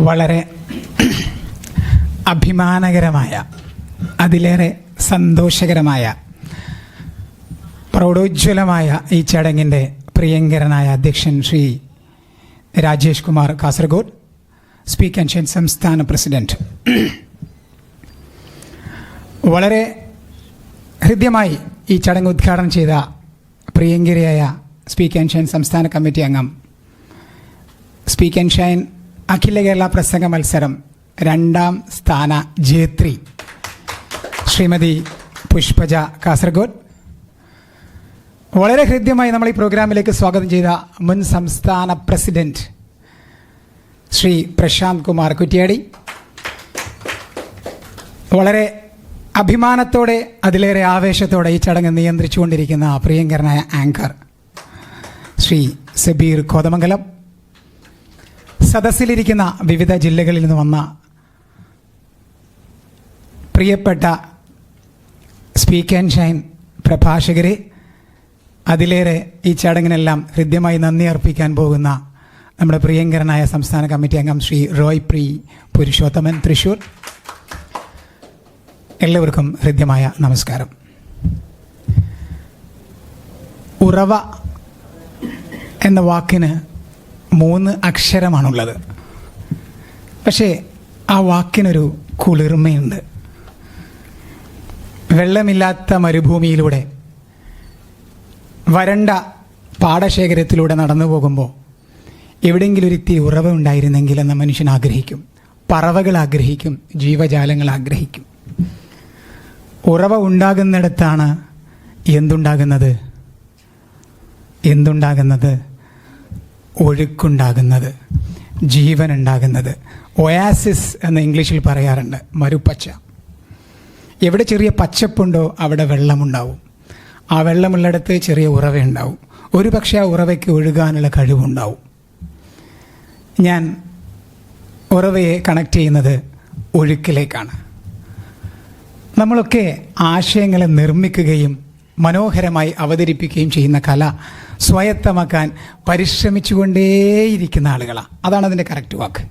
വളരെ അഭിമാനകരമായ, അതിലേറെ സന്തോഷകരമായ, പ്രൗഢോജ്വലമായ ഈ ചടങ്ങിൻ്റെ പ്രിയങ്കരനായ അധ്യക്ഷൻ Shri Rajesh Kumar Kasaragod, speak and shine സംസ്ഥാന പ്രസിഡന്റ്, വളരെ ഹൃദ്യമായി ഈ ചടങ്ങ് ഉദ്ഘാടനം ചെയ്ത പ്രിയങ്കരിയായ സ്പീക്ക് ആൻഡ് ഷൈൻ സംസ്ഥാന കമ്മിറ്റി അംഗം, സ്പീക്ക് ആൻഡ് ഷൈൻ അഖില കേരള പ്രസംഗ മത്സരം 2ാം സ്ഥാന ജേത്രി ശ്രീമതി പുഷ്പജ കാസർഗോഡ്, വളരെ ഹൃദ്യമായി നമ്മൾ ഈ പ്രോഗ്രാമിലേക്ക് സ്വാഗതം ചെയ്ത മുൻ സംസ്ഥാന പ്രസിഡന്റ് ശ്രീ പ്രശാന്ത് കുമാർ കുറ്റ്യാടി, വളരെ അഭിമാനത്തോടെ അതിലേറെ ആവേശത്തോടെ ഈ ചടങ്ങ് നിയന്ത്രിച്ചുകൊണ്ടിരിക്കുന്ന പ്രിയങ്കരനായ ആങ്കർ ശ്രീ സബീർ കോതമംഗലം, സദസ്സിലിരിക്കുന്ന വിവിധ ജില്ലകളിൽ നിന്ന് വന്ന പ്രിയപ്പെട്ട സ്പീക്ക് ആൻഡ് ഷൈൻ പ്രഭാഷകരെ, അതിലേറെ ഈ ചടങ്ങിനെല്ലാം ഹൃദ്യമായി നന്ദി അർപ്പിക്കാൻ പോകുന്ന നമ്മുടെ പ്രിയങ്കരനായ സംസ്ഥാന കമ്മിറ്റി അംഗം ശ്രീ റോയ് പ്രി പുരുഷോത്തമൻ തൃശൂർ, എല്ലാവർക്കും ഹൃദ്യമായ നമസ്കാരം. ഉറവ എന്ന വാക്കിന് 3 അക്ഷരമാണുള്ളത്. പക്ഷേ ആ വാക്കിനൊരു കുളിർമയുണ്ട്. വെള്ളമില്ലാത്ത മരുഭൂമിയിലൂടെ, വരണ്ട പാടശേഖരത്തിലൂടെ നടന്നു പോകുമ്പോൾ എവിടെയെങ്കിലും ഒരു ഇത്തിരി ഉറവ ഉണ്ടായിരുന്നെങ്കിൽ എന്ന മനുഷ്യൻ ആഗ്രഹിക്കും. പറവകൾ ആഗ്രഹിക്കും, ജീവജാലങ്ങൾ ആഗ്രഹിക്കും. ഉറവ ഉണ്ടാകുന്നിടത്താണ് എന്തുണ്ടാകുന്നത്? ഒഴുക്കുണ്ടാകുന്നത്, ജീവൻ ഉണ്ടാകുന്നത്. ഒയാസിസ് എന്ന് ഇംഗ്ലീഷിൽ പറയാറുണ്ട്, മരുപ്പച്ച. എവിടെ ചെറിയ പച്ചപ്പുണ്ടോ അവിടെ വെള്ളമുണ്ടാവും. ആ വെള്ളമുള്ളിടത്ത് ചെറിയ ഉറവയുണ്ടാവും. ഒരു പക്ഷേ ആ ഉറവയ്ക്ക് ഒഴുകാനുള്ള കഴിവുണ്ടാവും. ഞാൻ ഉറവയെ കണക്ട് ചെയ്യുന്നത് ഒഴുക്കിലേക്കാണ്. നമ്മളൊക്കെ ആശയങ്ങളെ നിർമ്മിക്കുകയും മനോഹരമായി അവതരിപ്പിക്കുകയും ചെയ്യുന്ന കല സ്വായത്തമാക്കാൻ പരിശ്രമിച്ചുകൊണ്ടേയിരിക്കുന്ന ആളുകളാണ്. അതാണ് അതിൻ്റെ കറക്റ്റ് വാക്ക്.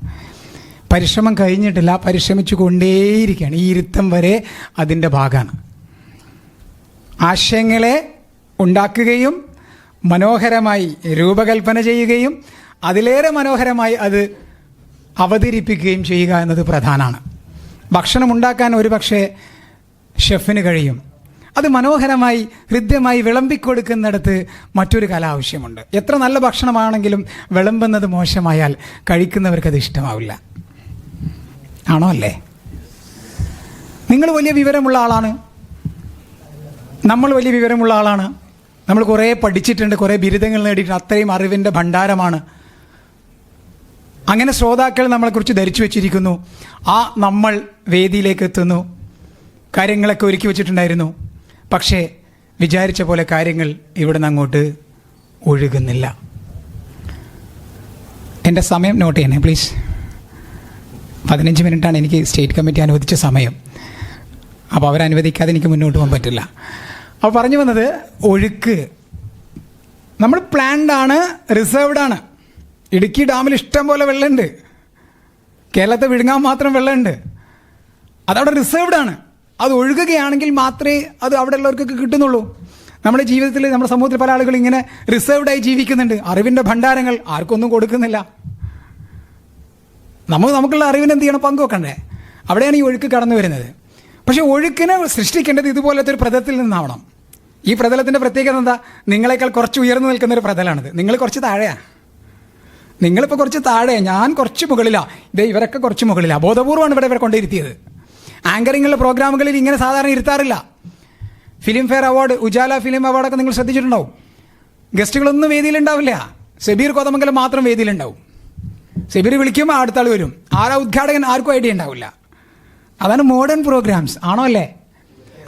പരിശ്രമം കഴിഞ്ഞിട്ടില്ല, പരിശ്രമിച്ചു കൊണ്ടേയിരിക്കുകയാണ്. ഈ ഇരുത്തം വരെ അതിൻ്റെ ഭാഗമാണ്. ആശയങ്ങളെ ഉണ്ടാക്കുകയും മനോഹരമായി രൂപകൽപ്പന ചെയ്യുകയും അതിലേറെ മനോഹരമായി അത് അവതരിപ്പിക്കുകയും ചെയ്യുക എന്നത് പ്രധാനമാണ്. ഭക്ഷണം ഉണ്ടാക്കാൻ ഒരു പക്ഷേ ഷെഫിന് കഴിയും. അത് മനോഹരമായി ഹൃദ്യമായി വിളമ്പിക്കൊടുക്കുന്നിടത്ത് മറ്റൊരു കല ആവശ്യമുണ്ട്. എത്ര നല്ല ഭക്ഷണമാണെങ്കിലും വിളമ്പുന്നത് മോശമായാൽ കഴിക്കുന്നവർക്കത് ഇഷ്ടമാവില്ല. ആണോ അല്ലേ? നിങ്ങൾ വലിയ വിവരമുള്ള ആളാണ്, നമ്മൾ വലിയ വിവരമുള്ള ആളാണ്. നമ്മൾ കുറേ പഠിച്ചിട്ടുണ്ട്, കുറേ ബിരുദങ്ങൾ നേടിയിട്ടുണ്ട്. അത്രയും അറിവിൻ്റെ ഭണ്ഡാരമാണ്. അങ്ങനെ ശ്രോതാക്കൾ നമ്മളെക്കുറിച്ച് ധരിച്ചു വെച്ചിരിക്കുന്നു. നമ്മൾ വേദിയിലേക്ക് എത്തുന്നു, കാര്യങ്ങളൊക്കെ ഒരുക്കി വെച്ചിട്ടുണ്ടായിരുന്നു. പക്ഷേ വിചാരിച്ച പോലെ കാര്യങ്ങൾ ഇവിടെ നിന്ന് അങ്ങോട്ട് ഒഴുകുന്നില്ല. എൻ്റെ സമയം നോട്ട് ചെയ്യണേ പ്ലീസ്. 15 മിനിറ്റാണ് എനിക്ക് സ്റ്റേറ്റ് കമ്മിറ്റി അനുവദിച്ച സമയം. അപ്പോൾ അവരനുവദിക്കാതെ എനിക്ക് മുന്നോട്ട് പോകാൻ പറ്റില്ല. അപ്പോൾ പറഞ്ഞു വന്നത്, ഒഴുക്ക് നമ്മൾ പ്ലാൻഡാണ്, റിസർവ്ഡാണ്. ഇടുക്കി ഡാമിൽ ഇഷ്ടം പോലെ വെള്ളമുണ്ട്. കേരളത്തെ വിഴുങ്ങാൻ മാത്രം വെള്ളമുണ്ട്. അതവിടെ റിസർവ്ഡാണ്. അത് ഒഴുകുകയാണെങ്കിൽ മാത്രമേ അത് അവിടെ ഉള്ളവർക്കൊക്കെ കിട്ടുന്നുള്ളൂ. നമ്മുടെ ജീവിതത്തിൽ, നമ്മുടെ സമൂഹത്തിൽ പല ആളുകൾ ഇങ്ങനെ റിസർവ്ഡായി ജീവിക്കുന്നുണ്ട്. അറിവിൻ്റെ ഭണ്ഡാരങ്ങൾ ആർക്കൊന്നും കൊടുക്കുന്നില്ല. നമുക്കുള്ള അറിവിന് എന്ത് ചെയ്യണം? പങ്കുവെക്കണ്ടേ? അവിടെയാണ് ഈ ഒഴുക്ക് കടന്നു വരുന്നത്. പക്ഷേ ഒഴുക്കിനെ സൃഷ്ടിക്കേണ്ടത് ഇതുപോലത്തെ ഒരു പ്രതലത്തിൽ നിന്നാവണം. ഈ പ്രതലത്തിൻ്റെ പ്രത്യേകത എന്താ? നിങ്ങളെക്കാൾ കുറച്ച് ഉയർന്നു നിൽക്കുന്ന ഒരു പ്രതലമാണിത്. നിങ്ങൾ കുറച്ച് താഴെയാണ്. നിങ്ങളിപ്പോൾ കുറച്ച് താഴെ, ഞാൻ കുറച്ച് മുകളിലാണ്. ഇവരൊക്കെ കുറച്ച് മുകളിലാണ്. ബോധപൂർവ്വമാണ് ഇവരെ കൊണ്ടിരുത്തിയത്. ആങ്കറിങ്ങുള്ള പ്രോഗ്രാമുകളിൽ ഇങ്ങനെ സാധാരണ ഇരുത്താറില്ല. Filmfare award, Ujala film അവാർഡൊക്കെ നിങ്ങൾ ശ്രദ്ധിച്ചിട്ടുണ്ടാവും. ഗസ്റ്റുകളൊന്നും വേദിയിലുണ്ടാവില്ല. സബീർ കോതമംഗലം മാത്രം വേദിയിലുണ്ടാവും. സബീർ വിളിക്കുമ്പോൾ അടുത്ത ആൾ വരും. ആരാ ഉദ്ഘാടകൻ ആർക്കും ഐഡിയ ഉണ്ടാവില്ല. അതാണ് മോഡേൺ പ്രോഗ്രാംസ്. ആണോ അല്ലേ?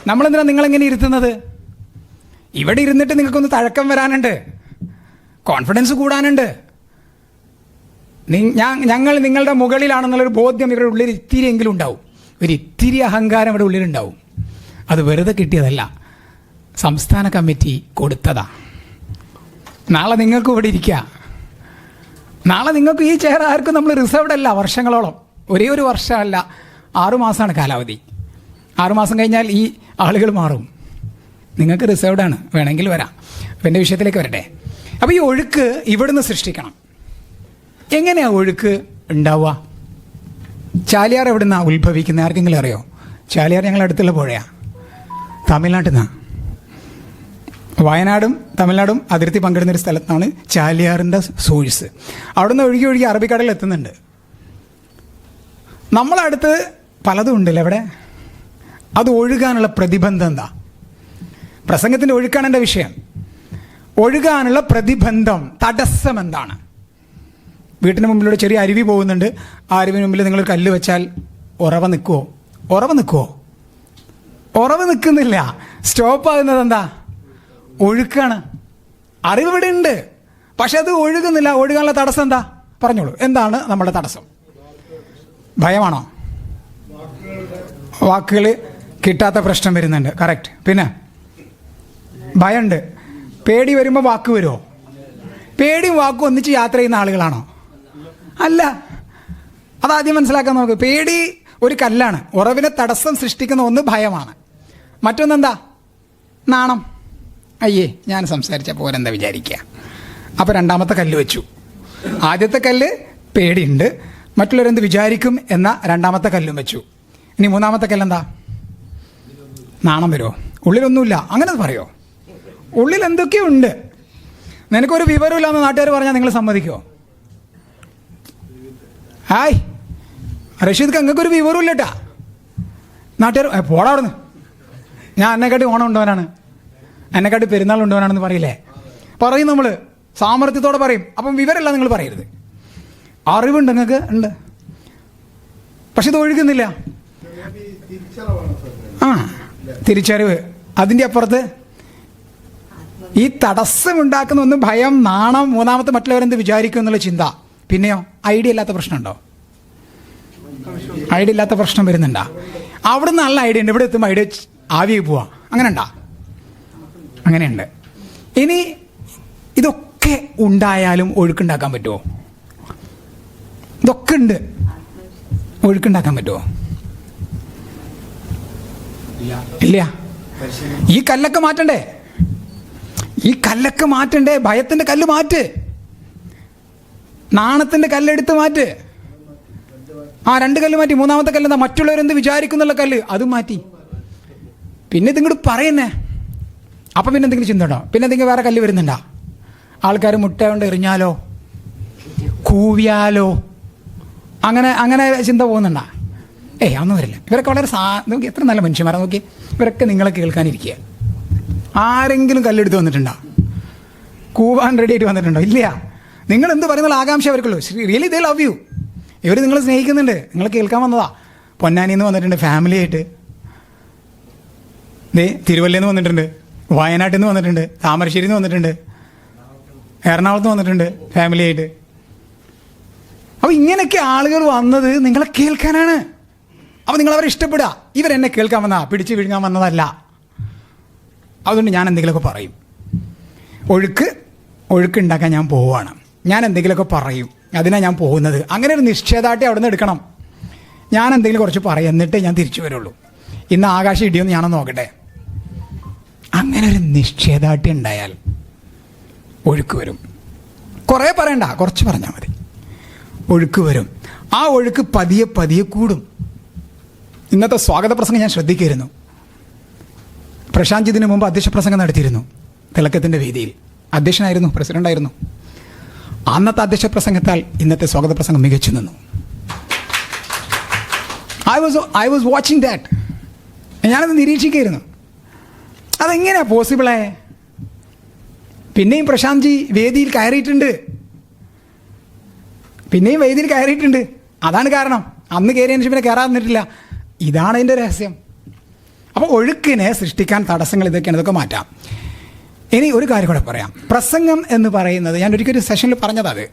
നമ്മളെന്തിനാണ് നിങ്ങളെങ്ങനെ ഇരുത്തുന്നത്? ഇവിടെ ഇരുന്നിട്ട് നിങ്ങൾക്കൊന്ന് തഴക്കം വരാനുണ്ട്, കോൺഫിഡൻസ് കൂടാനുണ്ട്. ഞങ്ങൾ നിങ്ങളുടെ മുകളിലാണെന്നുള്ളൊരു ബോധ്യം ഇവരുടെ ഉള്ളിൽ ഇത്തിരിയെങ്കിലും ഉണ്ടാവും. ഒരു ഇത്തിരി അഹങ്കാരം ഇവിടെ ഉള്ളിലുണ്ടാവും. അത് വെറുതെ കിട്ടിയതല്ല, സംസ്ഥാന കമ്മിറ്റി കൊടുത്തതാ. നാളെ നിങ്ങൾക്ക് ഇവിടെ ഇരിക്കുക, നാളെ നിങ്ങൾക്ക് ഈ ചെയർ ആർക്കും നമ്മൾ റിസർവ്ഡ് അല്ല. വർഷങ്ങളോളം, ഒരേ ഒരു വർഷമല്ല, 6 മാസമാണ് കാലാവധി. 6 മാസം കഴിഞ്ഞാൽ ഈ ആളുകൾ മാറും. നിങ്ങൾക്ക് റിസർവ്ഡ് ആണ്, വേണമെങ്കിൽ വരാം. അപ്പം എൻ്റെ വിഷയത്തിലേക്ക് വരട്ടെ. അപ്പോൾ ഈ ഒഴുക്ക് ഇവിടുന്ന് സൃഷ്ടിക്കണം. എങ്ങനെയാണ് ഒഴുക്ക് ഉണ്ടാവുക? ചാലിയാർ എവിടുന്നാണ് ഉത്ഭവിക്കുന്നത്? ആർക്കെങ്കിലും അറിയോ? ചാലിയാർ ഞങ്ങളുടെ അടുത്തുള്ള പുഴയാണ്, തമിഴ്നാട്ടിൽ നിന്നാണ്. വയനാടും തമിഴ്നാടും അതിർത്തി പങ്കിടുന്നൊരു സ്ഥലത്താണ് ചാലിയാറിൻ്റെ സോഴ്സ്. അവിടുന്ന് ഒഴുകി ഒഴുകി അറബിക്കടലിൽ എത്തുന്നുണ്ട്. നമ്മളടുത്ത് പലതും ഉണ്ടല്ലോ അവിടെ. അത് ഒഴുകാനുള്ള പ്രതിബന്ധം എന്താ? പ്രസംഗത്തിൻ്റെ ഒഴുക്കാണ് എൻ്റെ വിഷയം. ഒഴുകാനുള്ള പ്രതിബന്ധം, തടസ്സം എന്താണ്? വീട്ടിന് മുമ്പിലൂടെ ചെറിയ അരുവി പോകുന്നുണ്ട്. ആ അരുവിന് മുമ്പിൽ നിങ്ങൾ കല്ല് വെച്ചാൽ ഉറവ നിൽക്കുമോ? ഉറവ് നിൽക്കുന്നില്ല. സ്റ്റോപ്പ് ആകുന്നത് എന്താ? ഒഴുക്കാണ്. അറിവ് ഇവിടെ ഉണ്ട്, പക്ഷെ അത് ഒഴുകുന്നില്ല. ഒഴുകാനുള്ള തടസ്സം എന്താ? പറഞ്ഞോളൂ, എന്താണ് നമ്മുടെ തടസ്സം? ഭയമാണോ? വാക്കുകൾ കിട്ടാത്ത പ്രശ്നം വരുന്നുണ്ട്. കറക്റ്റ്. പിന്നെ ഭയമുണ്ട്. പേടി വരുമ്പോൾ വാക്ക് വരുമോ? പേടിയും വാക്കും ഒന്നിച്ച് യാത്ര ചെയ്യുന്ന ആളുകളാണോ? അല്ല. അതാദ്യം മനസ്സിലാക്കാൻ നോക്ക്. പേടി ഒരു കല്ലാണ്. ഉറവിനെ തടസ്സം സൃഷ്ടിക്കുന്ന ഒന്ന് ഭയമാണ്. മറ്റൊന്നെന്താ? നാണം. അയ്യേ, ഞാൻ സംസാരിച്ച പോരെന്താ വിചാരിക്കുക. അപ്പോൾ രണ്ടാമത്തെ കല്ല് വെച്ചു. ആദ്യത്തെ കല്ല് പേടിയുണ്ട്, മറ്റുള്ളവരെന്ത് വിചാരിക്കും എന്ന രണ്ടാമത്തെ കല്ലും വെച്ചു. ഇനി മൂന്നാമത്തെ കല്ലെന്താ? നാണം വരുമോ? ഉള്ളിലൊന്നുമില്ല അങ്ങനെ പറയോ? ഉള്ളിൽ എന്തൊക്കെയോ ഉണ്ട്. നിനക്കൊരു വിവരമില്ലാന്ന് നാട്ടുകാർ പറഞ്ഞാൽ നിങ്ങൾ സമ്മതിക്കുമോ? ഹായ് റഷീദ്, അങ്ങക്കൊരു വിവരമില്ല കേട്ടാ. നാട്ടുകാർ പോടാ അവിടുന്ന്, ഞാൻ എന്നെക്കാട്ടി ഓണം ഉണ്ടവനാണ്, എന്നെക്കാട്ടി പെരുന്നാൾ ഉണ്ടവനാണെന്ന് പറയില്ലേ? പറയും, നമ്മൾ സാമർത്ഥ്യത്തോടെ പറയും. അപ്പം വിവരമില്ല നിങ്ങൾ പറയരുത്. അറിവുണ്ട്, നിങ്ങൾക്ക് ഉണ്ട്, പക്ഷെ ഇത് ഒഴുകുന്നില്ല. ആ, തിരിച്ചറിവ്. അതിൻ്റെ അപ്പുറത്ത് ഈ തടസ്സമുണ്ടാക്കുന്ന ഒന്ന് ഭയം, നാണം, മൂന്നാമത്തെ മറ്റുള്ളവരെന്ത് വിചാരിക്കും എന്നുള്ള ചിന്ത. പിന്നെയോ ഐഡിയ ഇല്ലാത്ത പ്രശ്നമുണ്ടോ? ഐഡിയ ഇല്ലാത്ത പ്രശ്നം വരുന്നുണ്ടോ? അവിടെ നല്ല ഐഡിയ ഉണ്ട്, ഇവിടെ എത്തുമ്പോൾ ഐഡിയ ആവിയായി പോവാ. അങ്ങനെ ഉണ്ടോ? അങ്ങനെയുണ്ട്. ഇനി ഇതൊക്കെ ഉണ്ടായാലും ഒഴുക്കുണ്ടാക്കാൻ പറ്റുമോ? ഇതൊക്കെ ഉണ്ട്, ഒഴുക്കുണ്ടാക്കാൻ പറ്റുമോ? ഇല്ല. ഈ കല്ലൊക്കെ മാറ്റണ്ടേ? ഭയത്തിന്റെ കല്ല് മാറ്റ്, നാണത്തിന്റെ കല്ലെടുത്ത് മാറ്റ്. ആ 2 കല്ല് മാറ്റി. മൂന്നാമത്തെ കല്ല് എന്താ? മറ്റുള്ളവരെന്ത് വിചാരിക്കുന്നുള്ള കല്ല്, അതും മാറ്റി. പിന്നെ ഇതിങ്ങോട്ട് പറയുന്നേ. അപ്പം പിന്നെ എന്തെങ്കിലും ചിന്ത ഉണ്ടോ? പിന്നെ എന്തെങ്കിലും വേറെ കല്ല് വരുന്നുണ്ടോ? ആൾക്കാർ മുട്ട കൊണ്ട് എറിഞ്ഞാലോ, കൂവിയാലോ, അങ്ങനെ ചിന്ത പോകുന്നുണ്ടോ? അതൊന്നും വരില്ല. ഇവരൊക്കെ വളരെ നോക്കി, എത്ര നല്ല മനുഷ്യന്മാരാ നോക്കി. ഇവരൊക്കെ നിങ്ങളെ കേൾക്കാനിരിക്കുക. ആരെങ്കിലും കല്ലെടുത്ത് വന്നിട്ടുണ്ടോ? കൂവാൻ റെഡി ആയിട്ട് വന്നിട്ടുണ്ടോ? ഇല്ല. നിങ്ങൾ എന്ത് പറയുന്നുള്ള ആകാംക്ഷ അവർക്കുള്ളൂ. Really they love you. ഇവർ നിങ്ങളെ സ്നേഹിക്കുന്നുണ്ട്, നിങ്ങൾ കേൾക്കാൻ വന്നതാ. പൊന്നാനിയിൽ നിന്ന് വന്നിട്ടുണ്ട് ഫാമിലി ആയിട്ട്, തിരുവല്ലയിൽ നിന്ന് വന്നിട്ടുണ്ട്, വയനാട്ടിൽ നിന്ന് വന്നിട്ടുണ്ട്, താമരശ്ശേരിയിൽ നിന്ന് വന്നിട്ടുണ്ട്, എറണാകുളത്ത് വന്നിട്ടുണ്ട് ഫാമിലി ആയിട്ട്. അപ്പോൾ ഇങ്ങനെയൊക്കെ ആളുകൾ വന്നത് നിങ്ങളെ കേൾക്കാനാണ്. അപ്പോൾ നിങ്ങളവരെ ഇഷ്ടപ്പെടുക. ഇവരെന്നെ കേൾക്കാൻ വന്നതാ, പിടിച്ച് വിഴുങ്ങാൻ വന്നതല്ല. അതുകൊണ്ട് ഞാൻ എന്തെങ്കിലുമൊക്കെ പറയും. ഒഴുക്കുണ്ടാക്കാൻ ഞാൻ പോവുകയാണ്, ഞാൻ എന്തെങ്കിലുമൊക്കെ പറയും, അതിനാണ് ഞാൻ പോകുന്നത്. അങ്ങനെ ഒരു നിശ്ചയദാർഢ്യം അവിടെ നിന്ന് എടുക്കണം. ഞാൻ എന്തെങ്കിലും കുറച്ച് പറയും, എന്നിട്ടേ ഞാൻ തിരിച്ചു വരുള്ളൂ. ഇന്ന് ആകാശം ഇടിയൊന്ന് ഞാനൊന്ന് നോക്കട്ടെ. അങ്ങനെ ഒരു നിശ്ചയദാർഢ്യം ഉണ്ടായാൽ ഒഴുക്ക് വരും. കുറേ പറയണ്ട, കുറച്ച് പറഞ്ഞാൽ മതി. ഒഴുക്ക് വരും. ആ ഒഴുക്ക് പതിയെ പതിയെ കൂടും. ഇന്നത്തെ സ്വാഗത പ്രസംഗം ഞാൻ ശ്രദ്ധിക്കുമായിരുന്നു. പ്രശാന്ത് ഇതിനു മുമ്പ് അധ്യക്ഷ പ്രസംഗം നടത്തിയിരുന്നു തിളക്കത്തിൻ്റെ വേദിയിൽ. അധ്യക്ഷനായിരുന്നു, പ്രസിഡൻ്റായിരുന്നു. അന്നത്തെ അധ്യക്ഷ പ്രസംഗത്താൽ ഇന്നത്തെ സ്വാഗത പ്രസംഗം മികച്ചു നിന്നു. I was watching that. ഞാനത് നിരീക്ഷിക്കുകയായിരുന്നു. അതെങ്ങനെയാണ് പോസിബിളായ? പിന്നെയും പ്രശാന്ത് ജി വേദിയിൽ കയറിയിട്ടുണ്ട്. അതാണ് കാരണം. അന്ന് കയറിയതിന് ശേഷം പിന്നെ കയറാൻ നിന്നിട്ടില്ല. ഇതാണ് അതിൻ്റെ രഹസ്യം. അപ്പോൾ ഒഴുക്കിനെ സൃഷ്ടിക്കാൻ തടസ്സങ്ങൾ ഇതൊക്കെയാണ്. ഇതൊക്കെ മാറ്റാം. ഇനി ഒരു കാര്യം കൂടെ പറയാം. പ്രസംഗം എന്ന് പറയുന്നത്, ഞാൻ ഒരിക്കലും സെഷനിൽ പറഞ്ഞത്, അത്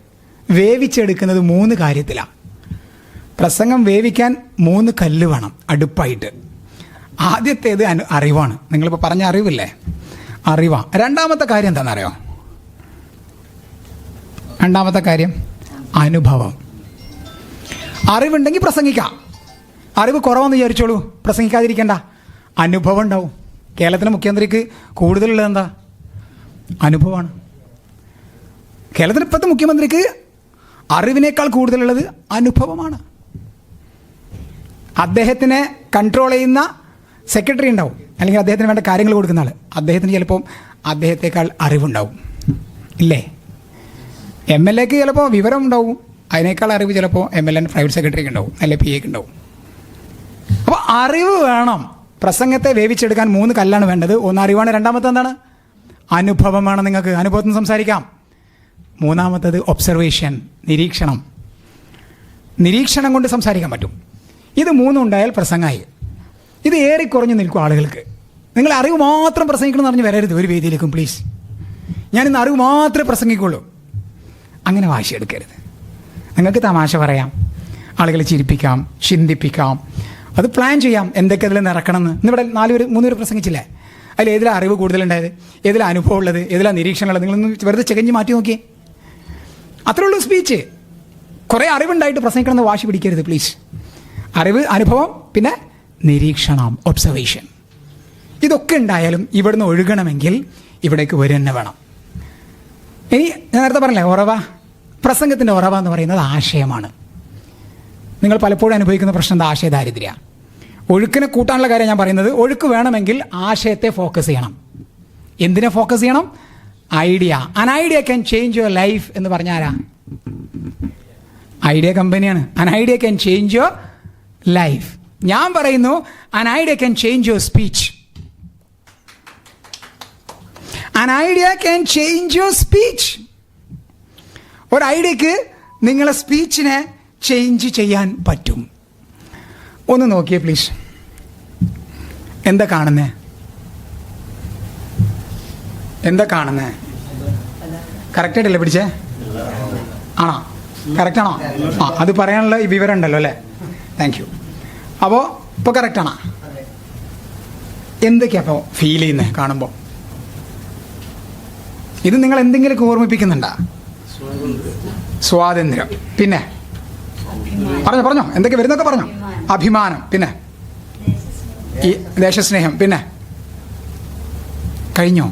വേവിച്ചെടുക്കുന്നത് 3 കാര്യത്തിലാണ്. പ്രസംഗം വേവിക്കാൻ 3 കല്ല് വേണം അടുപ്പായിട്ട്. ആദ്യത്തേത് അറിവാണ്. നിങ്ങളിപ്പോൾ പറഞ്ഞ അറിവില്ലേ, അറിവാണ്. രണ്ടാമത്തെ കാര്യം എന്താണെന്നറിയോ? രണ്ടാമത്തെ കാര്യം അനുഭവം. അറിവുണ്ടെങ്കിൽ പ്രസംഗിക്കാം. അറിവ് കുറവെന്ന് വിചാരിച്ചോളൂ, പ്രസംഗിക്കാതിരിക്കേണ്ട. അനുഭവം ഉണ്ടാവും. കേരളത്തിലെ മുഖ്യമന്ത്രിക്ക് കൂടുതലുള്ളത് എന്താ? അനുഭവമാണ്. കേരളത്തിലെ ഇപ്പോഴത്തെ മുഖ്യമന്ത്രിക്ക് അറിവിനേക്കാൾ കൂടുതലുള്ളത് അനുഭവമാണ്. അദ്ദേഹത്തിനെ കൺട്രോൾ ചെയ്യുന്ന സെക്രട്ടറി ഉണ്ടാവും, അല്ലെങ്കിൽ അദ്ദേഹത്തിന് വേണ്ട കാര്യങ്ങൾ കൊടുക്കുന്ന ആൾ. അദ്ദേഹത്തിന് ചിലപ്പോൾ അദ്ദേഹത്തെക്കാൾ അറിവുണ്ടാവും, ഇല്ലേ? MLAക്ക് ചിലപ്പോൾ വിവരം ഉണ്ടാവും, അതിനേക്കാൾ അറിവ് ചിലപ്പോൾ MLA പ്രൈവറ്റ് സെക്രട്ടറിക്ക് ഉണ്ടാവും, അല്ലെ PAക്ക് ഉണ്ടാവും. അപ്പോൾ അറിവ് വേണം. പ്രസംഗത്തെ വേവിച്ചെടുക്കാൻ 3 കല്ലാണ് വേണ്ടത്. ഒന്ന് അറിവാണ്, രണ്ടാമത്തെ എന്താണ്? അനുഭവമാണ്. നിങ്ങൾക്ക് അനുഭവത്തിന് സംസാരിക്കാം. മൂന്നാമത്തത് ഒബ്സർവേഷൻ, നിരീക്ഷണം. നിരീക്ഷണം കൊണ്ട് സംസാരിക്കാൻ പറ്റും. ഇത് 3 ഉണ്ടായാൽ പ്രസംഗമായി. ഇത് ഏറിക്കുറഞ്ഞു നിൽക്കും ആളുകൾക്ക്. നിങ്ങൾ അറിവ് മാത്രം പ്രസംഗിക്കണമെന്ന് പറഞ്ഞ് വരരുത് ഒരു വേദിയിലേക്കും പ്ലീസ്. ഞാനിന്ന് അറിവ് മാത്രമേ പ്രസംഗിക്കുള്ളൂ, അങ്ങനെ വാശിയെടുക്കരുത്. നിങ്ങൾക്ക് തമാശ പറയാം, ആളുകളെ ചിരിപ്പിക്കാം, ചിന്തിപ്പിക്കാം, അത് പ്ലാൻ ചെയ്യാം എന്തൊക്കെ അതിൽ നിറക്കണമെന്ന്. ഇന്നിവിടെ 3 പേര് പ്രസംഗിച്ചില്ലേ? അതിൽ ഏതിലാണ് അറിവ് കൂടുതലുണ്ടായത്, ഏതിലാണ് അനുഭവം ഉള്ളത്, ഏതിലാണ് നിരീക്ഷണം ഉള്ളത്? നിങ്ങളൊന്ന് വെറുതെ ചെകഞ്ഞ് മാറ്റി നോക്കിയേ. അത്രേ ഉള്ളൂ സ്പീച്ച്. കുറേ അറിവുണ്ടായിട്ട് പ്രസംഗിക്കണമെന്ന് വാശി പിടിക്കരുത് പ്ലീസ്. അറിവ്, അനുഭവം, പിന്നെ നിരീക്ഷണം, ഒബ്സർവേഷൻ. ഇതൊക്കെ ഉണ്ടായാലും ഇവിടുന്ന് ഒഴുകണമെങ്കിൽ ഇവിടേക്ക് വരും തന്നെ വേണം. ഇനി ഞാൻ നേരത്തെ പറഞ്ഞില്ലേ, ഉറവ. പ്രസംഗത്തിൻ്റെ ഉറവ എന്ന് പറയുന്നത് ആശയമാണ്. നിങ്ങൾ പലപ്പോഴും അനുഭവിക്കുന്ന പ്രശ്നം എന്താ? ആശയദാരിദ്ര്യ. ഒഴുക്കിനെ കൂട്ടാനുള്ള കാര്യം ഞാൻ പറയുന്നത്. ഒഴുക്ക് വേണമെങ്കിൽ ആശയത്തെ ഫോക്കസ് ചെയ്യണം. എന്തിനെ ഫോക്കസ് ചെയ്യണം? Idea. An idea can change your life എന്ന് പറഞ്ഞാരാ? ഐഡിയ കമ്പനിയാണ്. An idea can change your life. ഞാൻ പറയുന്നു an idea can change your speech. An idea can change your speech. ഒരു ഐഡിയക്ക് നിങ്ങളെ സ്പീച്ചിനെ ചേഞ്ച് ചെയ്യാൻ പറ്റും. ഒന്ന് നോക്കിയേ പ്ലീസ്. എന്താ കാണുന്നേ? എന്താ കാണുന്നേ? കറക്റ്റായിട്ടല്ലേ പിടിച്ചേ? ആണോ? കറക്റ്റാണോ? ആ, അത് പറയാനുള്ള ഈ വിവരം ഉണ്ടല്ലോ അല്ലേ? Thank you. അപ്പോൾ ഇപ്പോൾ കറക്റ്റാണോ? എന്തൊക്കെയാ അപ്പോൾ ഫീൽ ചെയ്യുന്നത് കാണുമ്പോൾ? ഇത് നിങ്ങൾ എന്തെങ്കിലുമൊക്കെ ഓർമ്മിപ്പിക്കുന്നുണ്ടോ? സ്വാതന്ത്ര്യം, പിന്നെ പറഞ്ഞോ എന്തൊക്കെ വരുന്നൊക്കെ പറഞ്ഞോ. അഭിമാനം, പിന്നെ ഈ ദേശസ്നേഹം, പിന്നെ കഴിഞ്ഞോ?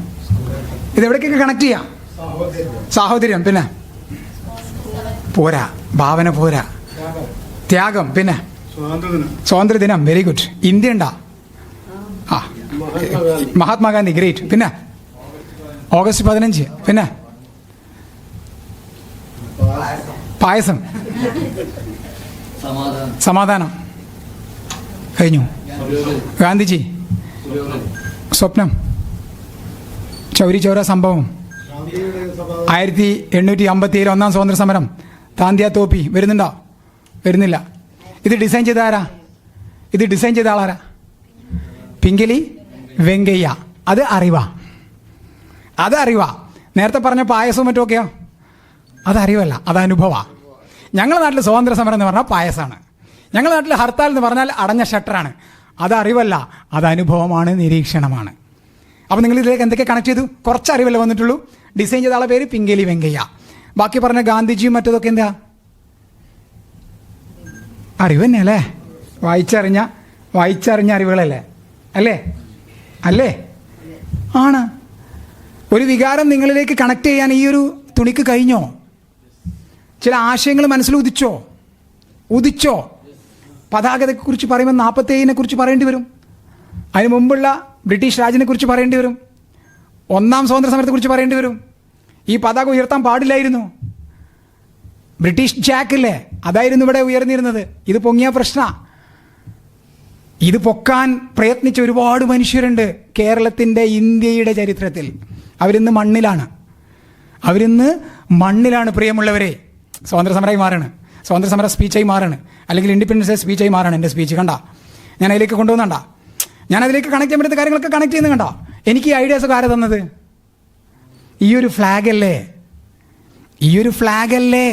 ഇതെവിടേക്കൊക്കെ കണക്ട് ചെയ്യാം? സാഹോദര്യം, പിന്നെ പോരാ, ഭാവന പോരാ, ത്യാഗം, പിന്നെ സ്വാതന്ത്ര്യദിനം, വെരി ഗുഡ്. ഇന്ത്യ ഉണ്ടാ? ആ, മഹാത്മാഗാന്ധി, ഗ്രേറ്റ്. പിന്നെ ഓഗസ്റ്റ് 15, പിന്നെ പായസം, സമാധാനം, കഴിഞ്ഞു. ഗാന്ധിജി, സ്വപ്നം, ചൗരി ചൗര സംഭവം, 1857 ഒന്നാം സ്വാതന്ത്ര്യ സമരം, താന്തിയ തോപ്പി. വരുന്നുണ്ടോ? വരുന്നില്ല. ഇത് ഡിസൈൻ ചെയ്ത ആരാ? ഇത് ഡിസൈൻ ചെയ്ത ആളാരാ? പിംഗലി വെങ്കയ്യ. അത് അറിവാ, അത് അറിവാ. നേരത്തെ പറഞ്ഞ പായസവും മറ്റുമൊക്കെയോ? അത് അറിവല്ല, അത് അനുഭവമാണ്. ഞങ്ങളുടെ നാട്ടിൽ സ്വാതന്ത്ര്യ സമരം എന്ന് പറഞ്ഞാൽ പായസമാണ്. ഞങ്ങളുടെ നാട്ടിൽ ഹർത്താൽ എന്ന് പറഞ്ഞാൽ അടഞ്ഞ ഷട്ടറാണ്. അത് അറിവല്ല, അത് അനുഭവമാണ്, നിരീക്ഷണമാണ്. അപ്പോൾ നിങ്ങൾ ഇതിലേക്ക് എന്തൊക്കെ കണക്ട് ചെയ്തു? കുറച്ച് അറിവല്ലേ വന്നിട്ടുള്ളൂ. ഡിസൈൻ ചെയ്ത ആളെ പേര് പിംഗലി വെങ്കയ്യ. ബാക്കി പറഞ്ഞ ഗാന്ധിജിയും മറ്റതൊക്കെ എന്താ? അറിവ് തന്നെ അല്ലേ? വായിച്ചറിഞ്ഞ അറിവുകളല്ലേ? അല്ലേ? അല്ലേ? ആണ്. ഒരു വികാരം നിങ്ങളിലേക്ക് കണക്ട് ചെയ്യാൻ ഈ ഒരു തുണിക്ക് കഴിഞ്ഞോ? ചില ആശയങ്ങൾ മനസ്സിൽ ഉദിച്ചോ? പതാകതയെക്കുറിച്ച് പറയുമ്പോൾ 47 കുറിച്ച് പറയേണ്ടി വരും. അതിന് മുമ്പുള്ള ബ്രിട്ടീഷ് രാജിനെ കുറിച്ച് പറയേണ്ടി വരും. ഒന്നാം സ്വാതന്ത്ര്യ സമരത്തെക്കുറിച്ച് പറയേണ്ടി വരും. ഈ പതാക ഉയർത്താൻ പാടില്ലായിരുന്നു. ബ്രിട്ടീഷ് ജാക്കില്ലേ, അതായിരുന്നു ഇവിടെ ഉയർന്നിരുന്നത്. ഇത് പൊങ്ങിയ പ്രശ്ന. ഇത് പൊക്കാൻ പ്രയത്നിച്ച ഒരുപാട് മനുഷ്യരുണ്ട് കേരളത്തിൻ്റെ, ഇന്ത്യയുടെ ചരിത്രത്തിൽ. അവരിന്ന് മണ്ണിലാണ് പ്രിയമുള്ളവരെ. സ്വാതന്ത്ര്യ സമരമായി മാറാണ്, സ്വാതന്ത്ര്യ സമര സ്പീച്ചായി മാറാണ്, അല്ലെങ്കിൽ ഇൻഡിപെൻഡൻസ് ഡേ സ്പീച്ചായി മാറാണ്. എൻ്റെ സ്പീച്ച് കണ്ട ഞാൻ അതിലേക്ക് കൊണ്ടുവന്നണ്ട. ഞാൻ അതിലേക്ക് കണക്ട് ചെയ്യാൻ പറ്റുന്ന കാര്യങ്ങളൊക്കെ കണക്ട് ചെയ്യുന്നത് കണ്ടോ? എനിക്ക് ഈ ഐഡിയാസൊക്കെ ആരാ തന്നത്? ഈ ഒരു ഫ്ലാഗ് അല്ലേ?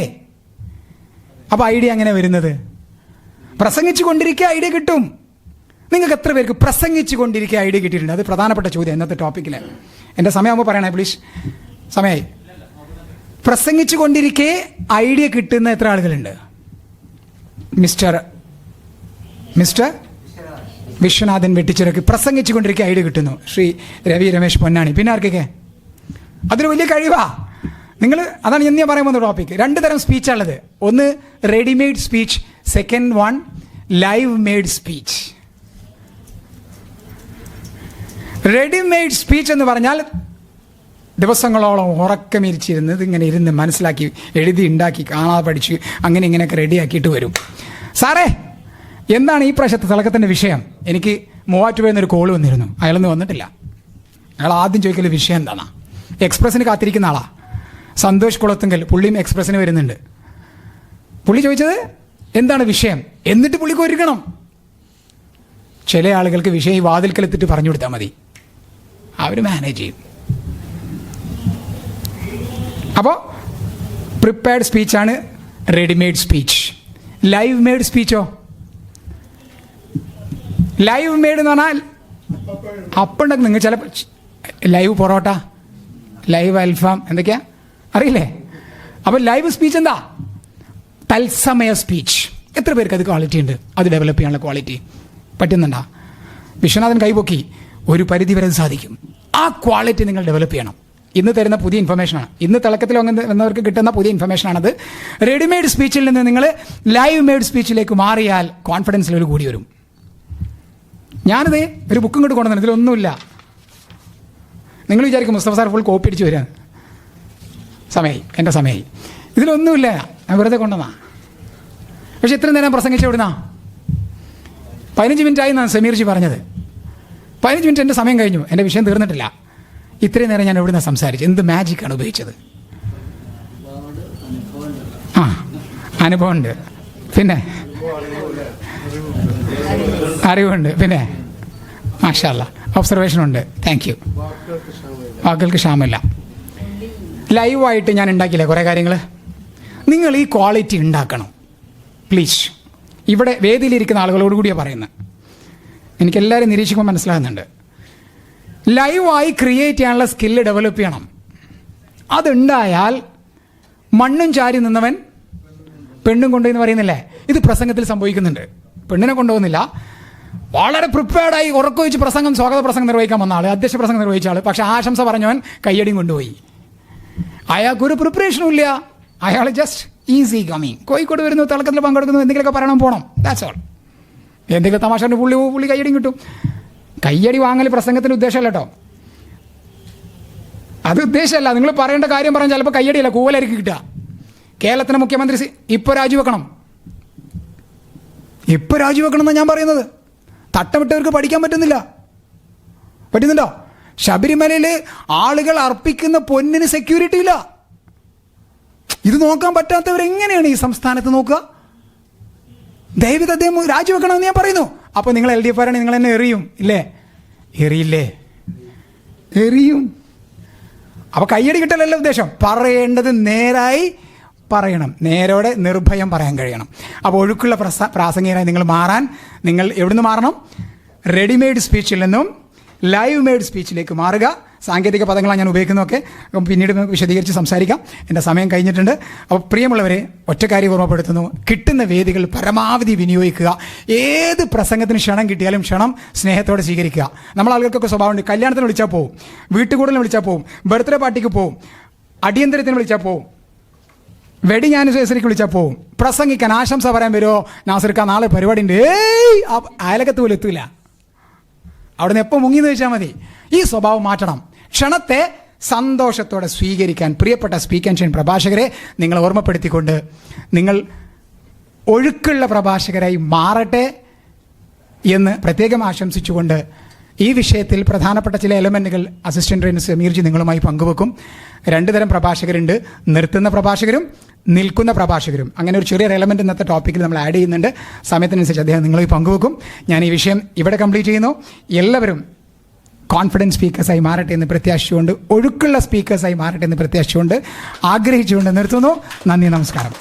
അപ്പോൾ ഐഡിയ അങ്ങനെ വരുന്നത്? പ്രസംഗിച്ചു കൊണ്ടിരിക്കുക ഐഡിയ കിട്ടും. നിങ്ങൾക്ക് എത്ര പേർക്ക് പ്രസംഗിച്ചു കൊണ്ടിരിക്കുക ഐഡിയ കിട്ടിയിട്ടുണ്ട്? അത് പ്രധാനപ്പെട്ട ചോദ്യം ഇന്നത്തെ ടോപ്പിക്കിൽ. എൻ്റെ സമയമാകുമ്പോൾ പറയണേ പ്ലീസ്. സമയമായി. പ്രസംഗിച്ചു കൊണ്ടിരിക്കെ ഐഡിയ കിട്ടുന്ന എത്ര ആളുകളുണ്ട്? മിസ്റ്റർ വിശ്വനാഥൻ വെട്ടിച്ചിറക്ക് പ്രസംഗിച്ചു കൊണ്ടിരിക്കുക ഐഡിയ കിട്ടുന്നു. ശ്രീ രവി രമേശ് പൊന്നാണി. പിന്നെ ആർക്കൊക്കെ? അതൊരു വലിയ കഴിവാ. അതാണ് ഞാൻ പറയാൻ പോകുന്ന ടോപ്പിക്. 2 തരം സ്പീച്ചാണുള്ളത്. ഒന്ന് readymade speech, second one live made speech. Readymade speech എന്ന് പറഞ്ഞാൽ ദിവസങ്ങളോളം ഉറക്കമിരിച്ചിരുന്ന് ഇതിങ്ങനെ ഇരുന്ന് മനസ്സിലാക്കി എഴുതി ഉണ്ടാക്കി കാണാതെ പഠിച്ച് അങ്ങനെ ഇങ്ങനെയൊക്കെ റെഡിയാക്കിയിട്ട് വരും. സാറേ, എന്താണ് ഈ പ്രാവശ്യത്തെ തിളക്കത്തിൻ്റെ വിഷയം? എനിക്ക് മൂവാറ്റുപുഴയിൽ നിന്നൊരു കോൾ വന്നിരുന്നു. അയാളൊന്നും വന്നിട്ടില്ല. അയാൾ ആദ്യം ചോദിക്കൽ വിഷയം എന്താണ്? എക്സ്പ്രസ്സിന് കാത്തിരിക്കുന്ന ആളാ, സന്തോഷ് കുളത്തുങ്കൽ. പുള്ളിയും എക്സ്പ്രസ്സിന് വരുന്നുണ്ട്. പുള്ളി ചോദിച്ചത് എന്താണ് വിഷയം, എന്നിട്ട് പുള്ളിക്ക് ഒരുക്കണം. ചില ആളുകൾക്ക് വിഷയം ഈ വാതിൽക്കലെത്തിട്ട് പറഞ്ഞു കൊടുത്താൽ മതി, അവർ മാനേജ് ചെയ്യും. അപ്പോൾ പ്രിപ്പയർഡ് സ്പീച്ചാണ് റെഡിമെയ്ഡ് സ്പീച്ച്. ലൈവ് മെയ്ഡ് സ്പീച്ചോ? ലൈവ് മെയ്ഡ് എന്ന് പറഞ്ഞാൽ അപ്പുണ്ടെങ്കിൽ നിങ്ങൾ ചില ലൈവ് പൊറോട്ട, ലൈവ് അൽഫാം എന്തൊക്കെയാ അറിയില്ലേ? അപ്പോൾ ലൈവ് സ്പീച്ച് എന്താ? തത്സമയ സ്പീച്ച്. എത്ര പേർക്ക് അത് ക്വാളിറ്റി ഉണ്ട്? അത് ഡെവലപ്പ് ചെയ്യാനുള്ള ക്വാളിറ്റി പറ്റുന്നുണ്ടോ? വിശ്വനാഥൻ കൈപൊക്കി. ഒരു പരിധി വരെ സാധിക്കും. ആ ക്വാളിറ്റി നിങ്ങൾ ഡെവലപ്പ് ചെയ്യണം. ഇന്ന് തരുന്ന പുതിയ ഇൻഫർമേഷനാണ്, ഇന്ന് തിളക്കത്തിൽ വന്നവർക്ക് കിട്ടുന്ന പുതിയ ഇൻഫർമേഷനാണത്. റെഡിമെയ്ഡ് സ്പീച്ചിൽ നിന്ന് നിങ്ങൾ ലൈവ് മെയ്ഡ് സ്പീച്ചിലേക്ക് മാറിയാൽ കോൺഫിഡൻസ് ലെവൽ കൂടി വരും. ഞാനിത് ഒരു ബുക്കും കൊണ്ട് കൊണ്ടുവന്നു, ഇതിലൊന്നുമില്ല. നിങ്ങൾ വിചാരിക്കും മുസ്തഫ സാർ ഫുൾ കോപ്പി അടിച്ച് വരിക. സമയമായി, എൻ്റെ സമയമായി. ഇതിലൊന്നുമില്ല, ഞാൻ വെറുതെ കൊണ്ടുവന്നാ. പക്ഷെ ഇത്രയും നേരം പ്രസംഗിച്ച എവിടുന്നാ? 15 മിനിറ്റായി എന്നാണ് സമീർജി പറഞ്ഞത്. 15 മിനിറ്റ് എൻ്റെ സമയം കഴിഞ്ഞു, എൻ്റെ വിഷയം തീർന്നിട്ടില്ല. ഇത്രയും നേരം ഞാൻ എവിടുന്നാ സംസാരിച്ചു? എന്ത് മാജിക്കാണ് ഉപയോഗിച്ചത്? അനുഭവമുണ്ട്, പിന്നെ അറിവുണ്ട്, പിന്നെ മാഷാ അല്ലാ ഒബ്സർവേഷനുണ്ട്. Thank you. വാക്കുകൾക്ക് ക്ഷാമമില്ല. ലൈവായിട്ട് ഞാൻ ഉണ്ടാക്കിയില്ല കുറേ കാര്യങ്ങൾ. നിങ്ങൾ ഈ ക്വാളിറ്റി ഉണ്ടാക്കണം പ്ലീസ്. ഇവിടെ വേദിയിലിരിക്കുന്ന ആളുകളോട് കൂടിയാണ് പറയുന്നത്. എനിക്കെല്ലാവരും നിരീക്ഷിക്കുമ്പോൾ മനസ്സിലാകുന്നുണ്ട്. ലൈവായി ക്രിയേറ്റ് ചെയ്യാനുള്ള സ്കില്ല് ഡെവലപ്പ് ചെയ്യണം. അതുണ്ടായാൽ മണ്ണും ചാരി നിന്നവൻ പെണ്ണും കൊണ്ടുപോയെന്ന് പറയുന്നില്ലേ? ഇത് പ്രസംഗത്തിൽ സംഭവിക്കുന്നുണ്ട്. പെണ്ണിനെ കൊണ്ടുപോകുന്നില്ല, വളരെ പ്രിപ്പയർഡായി ഉറക്കൊഴിച്ച് പ്രസംഗം, സ്വാഗത പ്രസംഗം നിർവഹിക്കാൻ വന്ന ആൾ, അധ്യക്ഷ പ്രസംഗം നിർവഹിച്ച ആൾ, പക്ഷെ ആശംസ പറഞ്ഞവൻ കയ്യടിയും കൊണ്ടുപോയി. അയാൾക്കൊരു പ്രിപ്പറേഷനും ഇല്ല. അയാൾ ജസ്റ്റ് ഈസി കമ്മിങ്. കോഴിക്കോട് വരുന്നു, തിളക്കത്തിൽ പങ്കെടുക്കുന്നു, എന്തെങ്കിലുമൊക്കെ പറയണം, പോകണം, ദാറ്റ്സ് ഓൾ. എന്തെങ്കിലും തമാശ പുള്ളി കയ്യടിയും കിട്ടും. കയ്യടി വാങ്ങൽ പ്രസംഗത്തിൻ്റെ ഉദ്ദേശമല്ല കേട്ടോ, അത് ഉദ്ദേശമല്ല. നിങ്ങൾ പറയേണ്ട കാര്യം പറഞ്ഞാൽ ചിലപ്പോൾ കയ്യടിയല്ല, കൂവലായിരിക്കും കിട്ടുക. കേരളത്തിൻ്റെ മുഖ്യമന്ത്രി ഇപ്പോൾ രാജിവെക്കണം, ഇപ്പോൾ രാജിവെക്കണം എന്നാണ് ഞാൻ പറയുന്നത്. തട്ടമിട്ടവർക്ക് പഠിക്കാൻ പറ്റുന്നുണ്ടോ? ശബരിമലയിൽ ആളുകൾ അർപ്പിക്കുന്ന പൊന്നിന് സെക്യൂരിറ്റി ഇല്ല. ഇത് നോക്കാൻ പറ്റാത്തവരെങ്ങനെയാണ് ഈ സംസ്ഥാനത്ത് നോക്കുക? ദയവിത് അദ്ദേഹം രാജിവെക്കണമെന്ന് ഞാൻ പറയുന്നു. അപ്പോൾ നിങ്ങൾ LDF ആണെങ്കിൽ നിങ്ങൾ എന്നെ എറിയും ഇല്ലേ? എറിയും. അപ്പോൾ കയ്യടി കിട്ടലല്ല ഉദ്ദേശം. പറയേണ്ടത് നേരായി പറയണം, നേരോടെ നിർഭയം പറയാൻ കഴിയണം. അപ്പോൾ ഒഴുക്കുള്ള പ്രാസംഗികരായി നിങ്ങൾ മാറാൻ, നിങ്ങൾ എവിടുന്ന് മാറണം? റെഡിമെയ്ഡ് സ്പീച്ചിൽ നിന്നും ലൈവ് മെയ്ഡ് സ്പീച്ചിലേക്ക് മാറുക. സാങ്കേതിക പദങ്ങളാണ് ഞാൻ ഉപയോഗിക്കുന്നതൊക്കെ പിന്നീട് വിശദീകരിച്ച് സംസാരിക്കാം. എൻ്റെ സമയം കഴിഞ്ഞിട്ടുണ്ട്. അപ്പോൾ പ്രിയമുള്ളവരെ, ഒറ്റക്കാര്യം ഓർമ്മപ്പെടുത്തുന്നു, കിട്ടുന്ന വേദികൾ പരമാവധി വിനിയോഗിക്കുക. ഏത് പ്രസംഗത്തിന് ക്ഷണം കിട്ടിയാലും ക്ഷണം സ്നേഹത്തോടെ സ്വീകരിക്കുക. നമ്മളാളുകൾക്കൊക്കെ സ്വഭാവമുണ്ട്. കല്യാണത്തിന് വിളിച്ചാൽ പോവും, വീട്ടുകൂടലിന് വിളിച്ചാൽ പോവും, ബർത്ത്ഡേ പാർട്ടിക്ക് പോവും, അടിയന്തരത്തിന് വിളിച്ചാൽ പോവും, വെഡിങ് ആനിവേഴ്സറിക്ക് വിളിച്ചാൽ പോവും. പ്രസംഗിക്കാൻ ആശംസ പറയാൻ വരുമോ നാസിർക്ക, നാളെ പരിപാടി ഉണ്ട്, അയലക്കത്ത് പോലും എത്തൂല, അവിടെ നിന്ന് എപ്പോൾ മുങ്ങിന്ന് വെച്ചാൽ മതി. ഈ സ്വഭാവം മാറ്റണം. ക്ഷണത്തെ സന്തോഷത്തോടെ സ്വീകരിക്കാൻ പ്രിയപ്പെട്ട സ്പീക്ക് ആൻഡ് ഷൈൻ പ്രഭാഷകരെ നിങ്ങൾ ഓർമ്മപ്പെടുത്തിക്കൊണ്ട് നിങ്ങൾ ഒഴുക്കുള്ള പ്രഭാഷകരായി മാറട്ടെ എന്ന് പ്രത്യേകം ആശംസിച്ചുകൊണ്ട് ഈ വിഷയത്തിൽ പ്രധാനപ്പെട്ട ചില എലമെൻറ്റുകൾ അസിസ്റ്റന്റ് ട്രെയിനർ സമീർജി നിങ്ങളുമായി പങ്കുവെക്കും. 2 തരം പ്രഭാഷകരുണ്ട്, നിർത്തുന്ന പ്രഭാഷകരും നിൽക്കുന്ന പ്രഭാഷകരും. അങ്ങനെ ഒരു ചെറിയൊരു എലമെൻറ്റ് ഇന്നത്തെ ടോപ്പിക്കിൽ നമ്മൾ ആഡ് ചെയ്യുന്നുണ്ട്. സമയത്തിനനുസരിച്ച് അദ്ദേഹം നിങ്ങളുമായി പങ്കുവെക്കും. ഞാൻ ഈ വിഷയം ഇവിടെ കംപ്ലീറ്റ് ചെയ്യുന്നു. എല്ലാവരും കോൺഫിഡൻസ് സ്പീക്കേഴ്സായി മാറട്ടെ എന്ന് പ്രത്യാശിച്ചുകൊണ്ട്, ഒഴുക്കുള്ള സ്പീക്കേഴ്സായി മാറട്ടെ എന്ന് പ്രത്യാശിച്ചുകൊണ്ട്, ആഗ്രഹിച്ചുകൊണ്ട് നിർത്തുന്നു. നന്ദി, നമസ്കാരം.